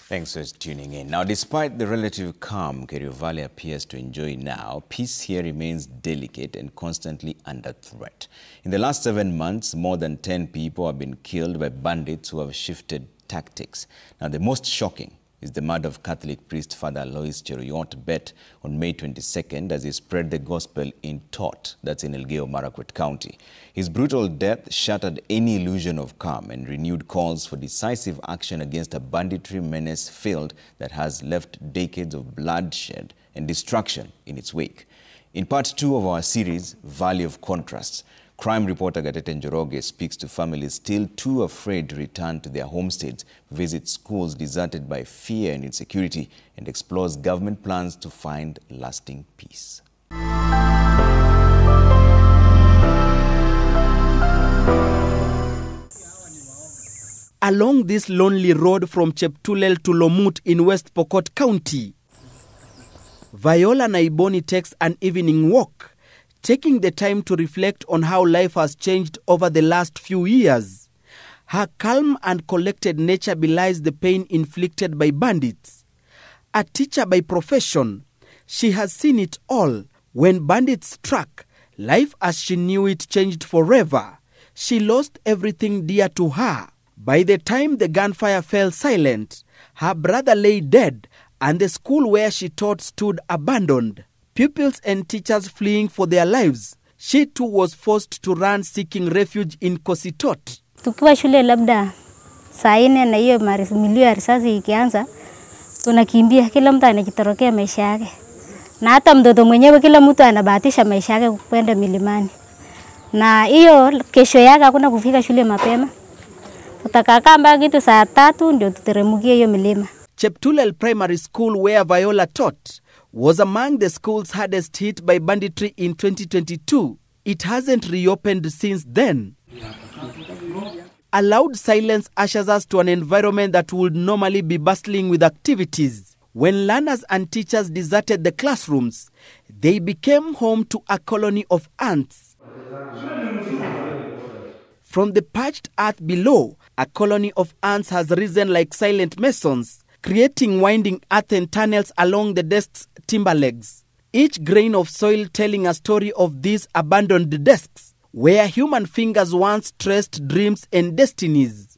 Thanks for tuning in. Now, despite the relative calm Kerio Valley appears to enjoy now, peace here remains delicate and constantly under threat. In the last 7 months, more than 10 people have been killed by bandits who have shifted tactics. Now, the most shocking is the murder of Catholic priest Father Alloise Cheruiyot Bett on May 22nd as he spread the gospel in Tot, that's in Elgeyo Marakwet County. His brutal death shattered any illusion of calm and renewed calls for decisive action against a banditry menace field that has left decades of bloodshed and destruction in its wake. In part 2 of our series, Valley of Contrasts, crime reporter Gatete Njoroge speaks to families still too afraid to return to their homesteads, visits schools deserted by fear and insecurity, and explores government plans to find lasting peace. Along this lonely road from Cheptulel to Lomut in West Pokot County, Viola Naiboni takes an evening walk, taking the time to reflect on how life has changed over the last few years. Her calm and collected nature belies the pain inflicted by bandits. A teacher by profession, she has seen it all. When bandits struck, life as she knew it changed forever. She lost everything dear to her. By the time the gunfire fell silent, her brother lay dead and the school where she taught stood abandoned. Pupils and teachers fleeing for their lives. She too was forced to run seeking refuge in Kositot. Tukiwa shule labda saa 4 na hiyo milio ya risasi ikianza, tunakimbia, kila mtu anajitorokea maisha yake. Na hata mtoto mwenyewe kila mtu anabahatisha maisha yake kwenda milimani. Na hiyo kesho yake hakuna kufika shule mapema. Tutakaa mpaka kitu saa 3 ndio tuteremukie hiyo milima. Cheptulel Primary School where Viola taught was among the schools hardest hit by banditry in 2022. It hasn't reopened since then. A loud silence ushers us to an environment that would normally be bustling with activities. When learners and teachers deserted the classrooms, they became home to a colony of ants. From the parched earth below, a colony of ants has risen like silent masons, creating winding earthen tunnels along the desk's timber legs. Each grain of soil telling a story of these abandoned desks, where human fingers once traced dreams and destinies.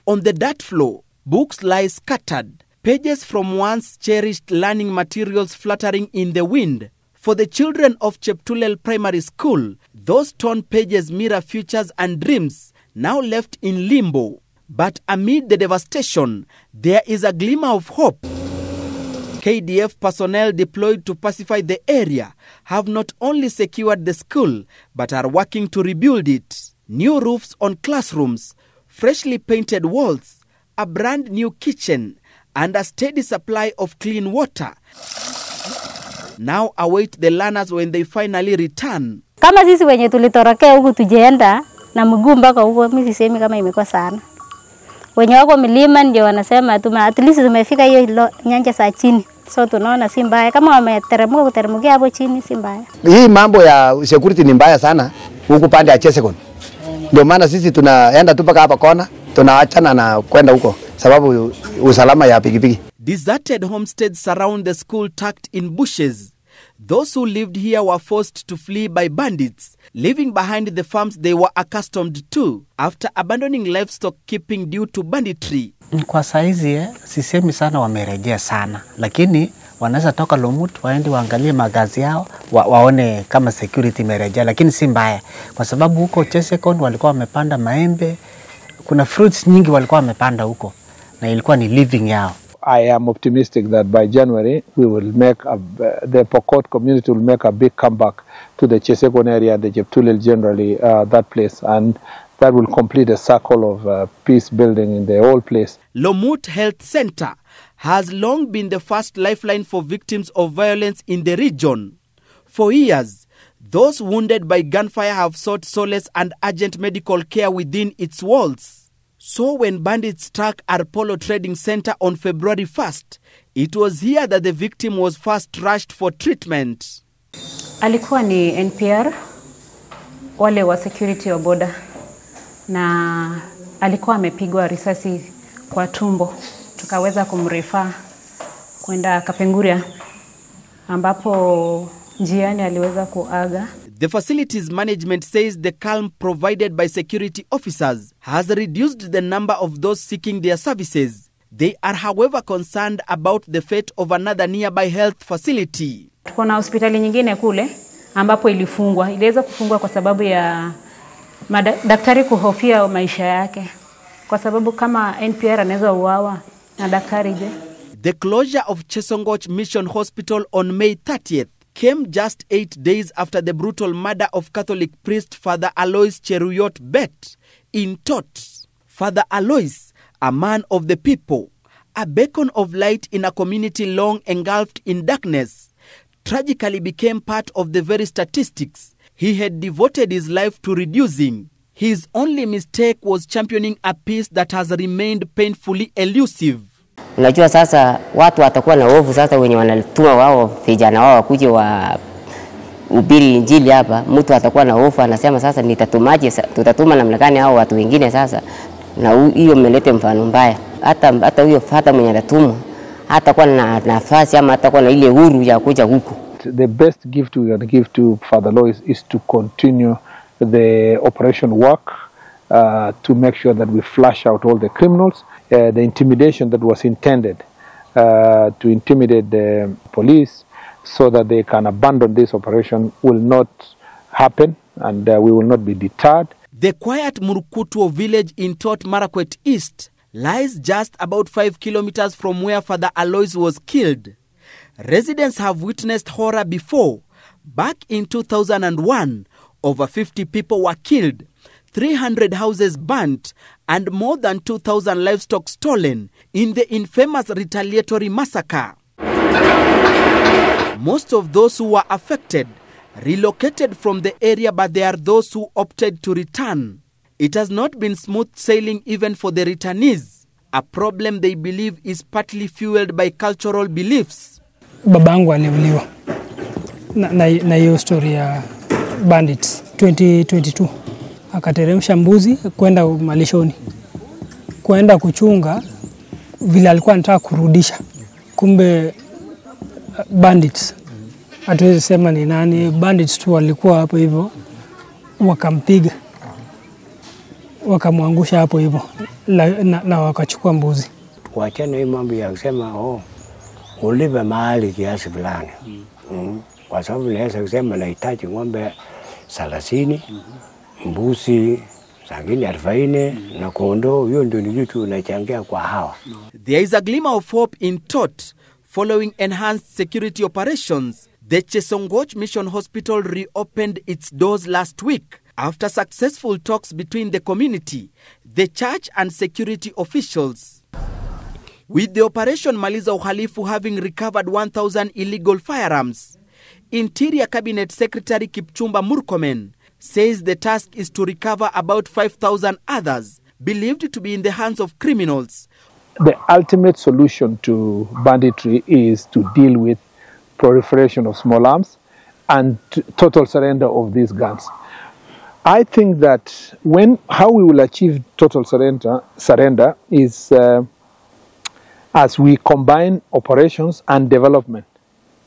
On the dirt floor, books lie scattered, pages from once cherished learning materials fluttering in the wind. For the children of Cheptulel Primary School, those torn pages mirror futures and dreams now left in limbo. But amid the devastation, there is a glimmer of hope. KDF personnel deployed to pacify the area have not only secured the school, but are working to rebuild it. New roofs on classrooms, freshly painted walls, a brand new kitchen, and a steady supply of clean water now await the learners when they finally return. Kama sisi wenye tulitorokea huku tujeenda na mguu mpaka huko, mimi sisemi kama imekuwa sana. Wenye wako milima ndio wanasema at least tumefika hiyo nyanja za chini. So tunaona si mbaya. Kama wameteremka kuteremkia hapo chini si mbaya. Hii mambo ya security ni mbaya sana huku pande ya Chesekon. Ndio maana sisi tunaenda tu mpaka hapa kona, tunaachana na kwenda huko sababu usalama ya pikipiki. Deserted homesteads surround the school tucked in bushes. Those who lived here were forced to flee by bandits, leaving behind the farms they were accustomed to after abandoning livestock keeping due to banditry. Kwa saizi sisemi sana wamerejea sana, lakini wanaweza toka Lomut waende waangalie magazi yao waone kama security imerejea, lakini si mbaya kwa sababu huko Chesekon walikuwa wamepanda maembe, kuna fruits nyingi walikuwa wamepanda huko na ilikuwa ni living yao. I am optimistic that by January we will make the Pokot community will make a big comeback to the Chesekon area and the Cheptulel generally, that place, and that will complete a circle of peace building in the whole place. Lomut Health Center has long been the first lifeline for victims of violence in the region. For years, those wounded by gunfire have sought solace and urgent medical care within its walls. So when bandits struck Arpolo Trading Center on February 1st, it was here that the victim was first rushed for treatment. Alikuwa ni NPR, wale wa security wa border, na alikuwa amepigwa risasi kwa tumbo. Tukaweza kumrefer kwenda Kapenguria ambapo njiani aliweza kuaga. The facility's management says the calm provided by security officers has reduced the number of those seeking their services. They are, however, concerned about the fate of another nearby health facility. Tuko na hospitali nyingine kule ambapo ilifungwa. Iliweza kufungwa kwa sababu ya daktari kuhofia maisha yake. Kwa sababu kama NPR anaweza uawa na daktari je. The closure of Chesongoch Mission Hospital on May 30th came just 8 days after the brutal murder of Catholic priest Father Alloise Cheruiyot Bett in Tot. Father Alloise, a man of the people, a beacon of light in a community long engulfed in darkness, tragically became part of the very statistics he had devoted his life to reducing. His only mistake was championing a peace that has remained painfully elusive. Unajua sasa watu watakuwa na hofu sasa wenye wanalituma wao vijana wao wakuje wa ubiri injili hapa, mtu atakuwa na hofu anasema sasa nitatumaje, tutatuma namna gani hao watu wengine sasa, na hiyo mmelete mfano mbaya. Hata huyo fata mwenye anatumwa hatakuwa na nafasi ama hatakuwa na ile huru ya kuja huku. The best gift we can give to Father Alloise is to continue the operation work to make sure that we flush out all the criminals. The intimidation that was intended to intimidate the police so that they can abandon this operation will not happen, and we will not be deterred. The quiet Murukutuo village in Tot Marakwet East lies just about 5 kilometers from where Father Alloise was killed. Residents have witnessed horror before. Back in 2001, over 50 people were killed, 300 houses burnt, and more than 2,000 livestock stolen in the infamous retaliatory massacre. Most of those who were affected relocated from the area, but there are those who opted to return. It has not been smooth sailing even for the returnees, a problem they believe is partly fueled by cultural beliefs. Babangu aliuliwa na hiyo story ya bandits 2022. Akateremsha mbuzi kwenda malishoni, kwenda kuchunga vile alikuwa anataka kurudisha. Kumbe bandits, hatuwezi sema ni nani, bandits tu walikuwa hapo hivyo, wakampiga, wakamwangusha hapo hivyo na wakachukua mbuzi. Wachana hii mambo ya kusema ulipe mahali kiasi fulani. Kwa sababu naweza kusema nahitaji ng'ombe 30, mbuzi sangini 40 na kondoo, hiyo ndio ni kitu unachangia kwa hawa. There is a glimmer of hope in Tot. Following enhanced security operations, the Chesongoch Mission Hospital reopened its doors last week after successful talks between the community, the church and security officials. With the Operation Maliza Uhalifu having recovered 1,000 illegal firearms, Interior Cabinet Secretary Kipchumba Murkomen says the task is to recover about 5,000 others believed to be in the hands of criminals. The ultimate solution to banditry is to deal with proliferation of small arms and total surrender of these guns. I think that how we will achieve total surrender is as we combine operations and development.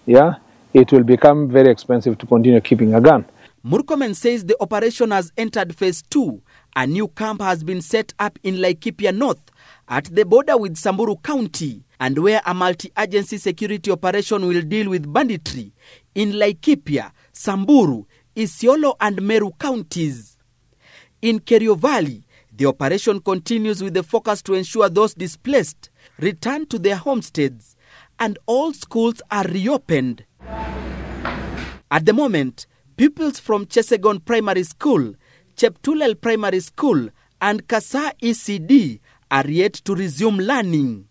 Yeah, it will become very expensive to continue keeping a gun. Murkomen says the operation has entered phase 2. A new camp has been set up in Laikipia North at the border with Samburu County, and where a multi-agency security operation will deal with banditry in Laikipia, Samburu, Isiolo and Meru counties. In Kerio Valley, the operation continues with the focus to ensure those displaced return to their homesteads and all schools are reopened. At the moment, pupils from Chesegon Primary School, Cheptulel Primary School and Kasa ECD are yet to resume learning.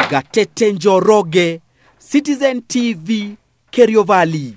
Gatete Njoroge, Citizen TV, Kerio Valley.